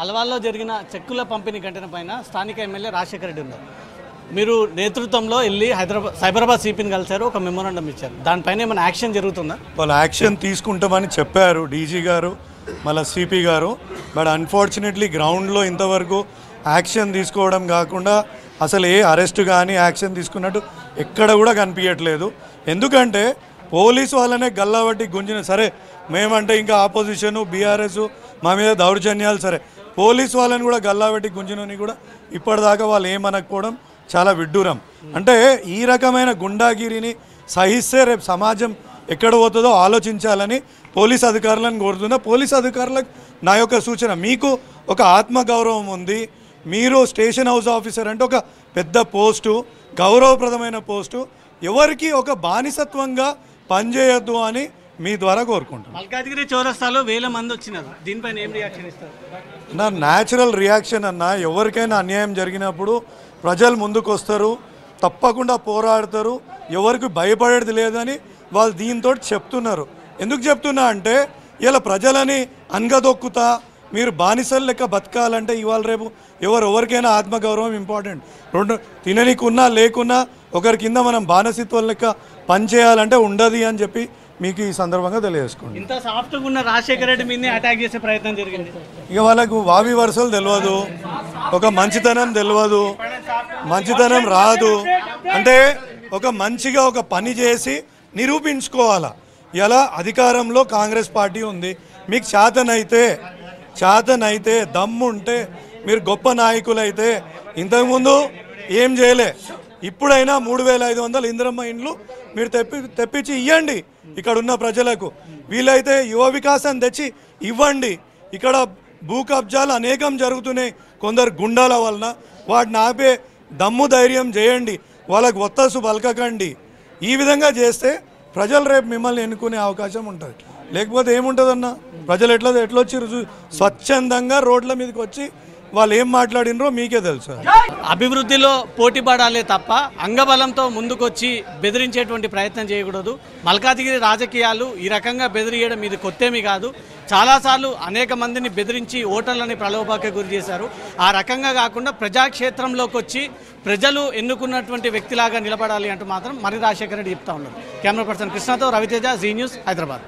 అలవాల్లో జరిగిన చెక్కుల పంపిణీ ఘటన పైన స్థానిక ఎమ్మెల్యే రాజశేఖర రెడ్డి ఉన్నారు. మీరు నేతృత్వంలో వెళ్ళి సైబరాబాద్ సిపిని కలిశారు, ఒక మెమోరాండం ఇచ్చారు. దానిపైన ఏమైనా యాక్షన్ జరుగుతుందా? వాళ్ళు యాక్షన్ తీసుకుంటామని చెప్పారు డీజీ గారు, మళ్ళీ సిపి గారు. బట్ అన్ఫార్చునేట్లీ గ్రౌండ్లో ఇంతవరకు యాక్షన్ తీసుకోవడం కాకుండా అసలు ఏ అరెస్ట్ కానీ యాక్షన్ తీసుకున్నట్టు ఎక్కడ కూడా కనిపించట్లేదు. ఎందుకంటే పోలీసు వాళ్ళనే గల్లాబట్టి గుంజిన, సరే మేమంటే ఇంకా ఆపోజిషను బీఆర్ఎస్ మా మీద దౌర్జన్యాలు, సరే పోలీసు వాళ్ళని కూడా గల్లాబట్టి గుంజినని కూడా ఇప్పటిదాకా వాళ్ళు ఏమనకపోవడం చాలా విడ్డూరం. అంటే ఈ రకమైన గుండాగిరిని సహిస్తే రేపు సమాజం ఎక్కడ పోతుందో ఆలోచించాలని పోలీస్ అధికారులను కోరుతున్నా. పోలీస్ అధికారులకు నా యొక్క సూచన, మీకు ఒక ఆత్మగౌరవం ఉంది, మీరు స్టేషన్ హౌస్ ఆఫీసర్ అంటే ఒక పెద్ద పోస్టు, గౌరవప్రదమైన పోస్టు, ఎవరికి ఒక బానిసత్వంగా పనిచేయొద్దు అని మీ ద్వారా కోరుకుంటున్నాను. మల్కాజ్గిరి చౌరస్తాలో వేల మంది వచ్చినారు, దీనిపైన ఏం రియాక్షన్ ఇస్తారు? నా న్యాచురల్ రియాక్షన్ అన్న, ఎవరికైనా అన్యాయం జరిగినప్పుడు ప్రజలు ముందుకు వస్తారు, తప్పకుండా పోరాడతారు, ఎవరికి భయపడేది లేదని వాళ్ళు దీంతో చెప్తున్నారు. ఎందుకు చెప్తున్నా అంటే ఇలా ప్రజలని అనగదొక్కుతా మీరు బానిసలు లెక్క బతకాలంటే ఇవాళ రేపు ఎవరికైనా ఆత్మగౌరవం ఇంపార్టెంట్. రెండు తిననీకున్నా లేకున్నా ఒకరి కింద మనం బానిసత్వం లెక్క పనిచేయాలంటే ఉండదు అని చెప్పి మీకు ఈ సందర్భంగా తెలియజేసుకోండి. ఇంత సాఫ్ట్గా ఉన్న రాజశేఖర రెడ్డి మీద అటాక్ చేసే ప్రయత్నం జరిగింది. ఇక వాళ్ళకు వావి వరుసలు తెలియదు, ఒక మంచితనం తెలియదు, మంచితనం రాదు. అంటే ఒక మంచిగా ఒక పని చేసి నిరూపించుకోవాలా. ఇలా అధికారంలో కాంగ్రెస్ పార్టీ ఉంది, మీకు చేతనైతే దమ్ముంటే మీరు గొప్ప నాయకులైతే ఇంతకుముందు ఏం చేయలే, ఇప్పుడైనా 3500 ఇందిరమ్మ ఇండ్లు మీరు తెప్పించి ఇవ్వండి ఇక్కడ ఉన్న ప్రజలకు. వీలైతే యువ వికాసం తెచ్చి ఇవ్వండి. ఇక్కడ భూ కబ్జాలు అనేకం జరుగుతున్నాయి కొందరు గుండాల వలన, వాటిని ఆపే దమ్ము ధైర్యం చేయండి, వాళ్ళకు ఒత్తసు పలకకండి. ఈ విధంగా చేస్తే ప్రజలు రేపు మిమ్మల్ని ఎన్నుకునే అవకాశం ఉంటుంది. లేకపోతే ఏముంటుందన్న, ప్రజలు ఎట్లా వచ్చి స్వచ్ఛందంగా రోడ్ల మీదకి వచ్చి వాళ్ళు ఏం మాట్లాడినరో మీకే తెలుసు. అభివృద్ధిలో పోటీ పడాలే తప్ప అంగబలంతో ముందుకొచ్చి బెదిరించేటువంటి ప్రయత్నం చేయకూడదు. మల్కాజ్గిరి రాజకీయాలు ఈ రకంగా బెదిరియడం ఇది కొత్తేమీ కాదు. చాలాసార్లు అనేక మందిని బెదిరించి ఓటర్లని ప్రలోభానికి గురి చేశారు. ఆ రకంగా కాకుండా ప్రజాక్షేత్రంలోకి వచ్చి ప్రజలు ఎన్నుకున్నటువంటి వ్యక్తిలాగా నిలబడాలి అంటూ మాత్రం మరి రాజశేఖర రెడ్డి చెప్తా ఉన్నారు. కెమెరా పర్సన్ కృష్ణతో రవితేజ, జీ న్యూస్, హైదరాబాద్.